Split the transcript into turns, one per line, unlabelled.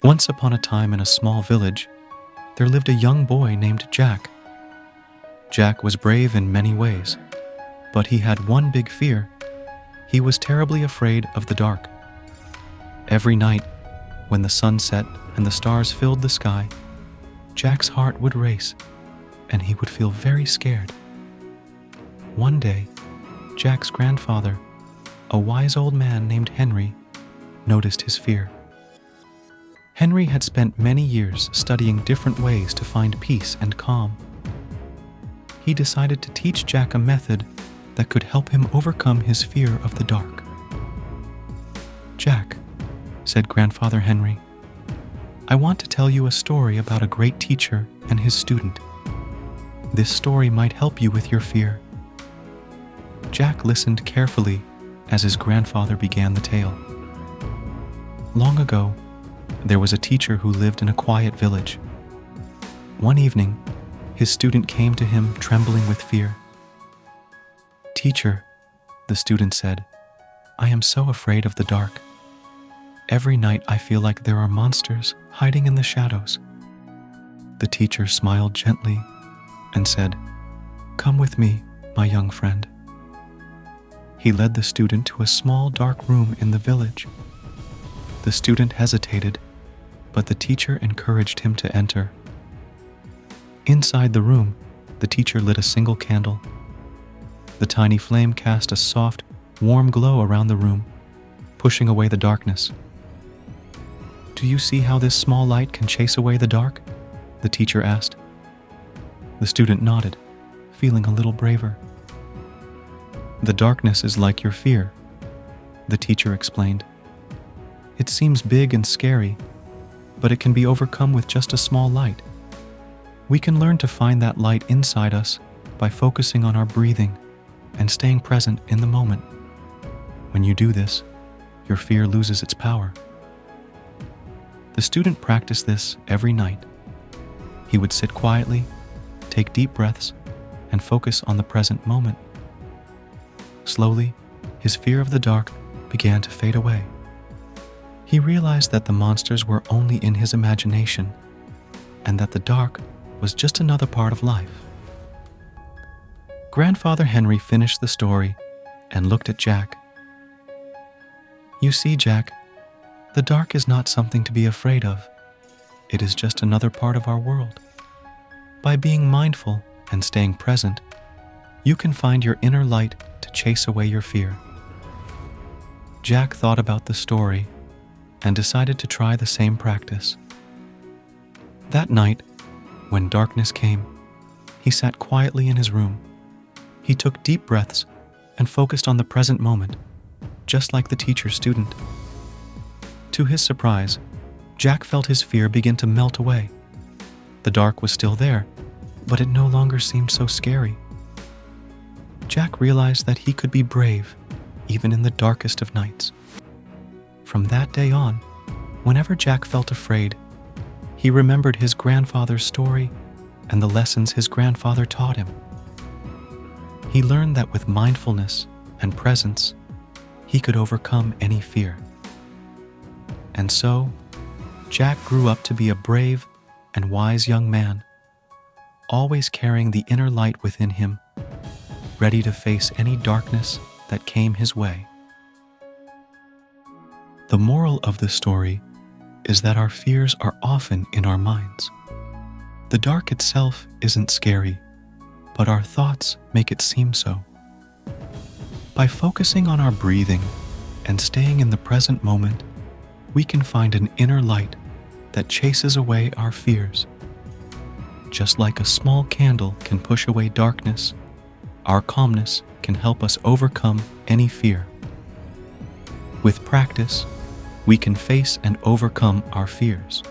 Once upon a time in a small village, there lived a young boy named Jack. Jack was brave in many ways, but he had one big fear. He was terribly afraid of the dark. Every night, when the sun set and the stars filled the sky, Jack's heart would race, and he would feel very scared. One day, Jack's grandfather, a wise old man named Henry, noticed his fear. Henry had spent many years studying different ways to find peace and calm. He decided to teach Jack a method that could help him overcome his fear of the dark. "Jack," said Grandfather Henry, "I want to tell you a story about a great teacher and his student. This story might help you with your fear." Jack listened carefully as his grandfather began the tale. Long ago, there was a teacher who lived in a quiet village. One evening, his student came to him trembling with fear. "Teacher," the student said, "I am so afraid of the dark. Every night I feel like there are monsters hiding in the shadows." The teacher smiled gently and said, "Come with me, my young friend." He led the student to a small dark room in the village. The student hesitated, but the teacher encouraged him to enter. Inside the room, the teacher lit a single candle. The tiny flame cast a soft, warm glow around the room, pushing away the darkness. "Do you see how this small light can chase away the dark?" the teacher asked. The student nodded, feeling a little braver. "The darkness is like your fear," the teacher explained. "It seems big and scary, but it can be overcome with just a small light. We can learn to find that light inside us by focusing on our breathing and staying present in the moment. When you do this, your fear loses its power." The student practiced this every night. He would sit quietly, take deep breaths, and focus on the present moment. Slowly, his fear of the dark began to fade away. He realized that the monsters were only in his imagination, and that the dark was just another part of life. Grandfather Henry finished the story and looked at Jack. "You see, Jack, the dark is not something to be afraid of. It is just another part of our world. By being mindful and staying present, you can find your inner light to chase away your fear." Jack thought about the story and decided to try the same practice. That night, when darkness came, he sat quietly in his room. He took deep breaths and focused on the present moment, just like the teacher's student. To his surprise, Jack felt his fear begin to melt away. The dark was still there, but it no longer seemed so scary. Jack realized that he could be brave, even in the darkest of nights. From that day on, whenever Jack felt afraid, he remembered his grandfather's story and the lessons his grandfather taught him. He learned that with mindfulness and presence, he could overcome any fear. And so, Jack grew up to be a brave and wise young man, always carrying the inner light within him, ready to face any darkness that came his way. The moral of the story is that our fears are often in our minds. The dark itself isn't scary, but our thoughts make it seem so. By focusing on our breathing and staying in the present moment, we can find an inner light that chases away our fears. Just like a small candle can push away darkness, our calmness can help us overcome any fear. With practice, we can face and overcome our fears.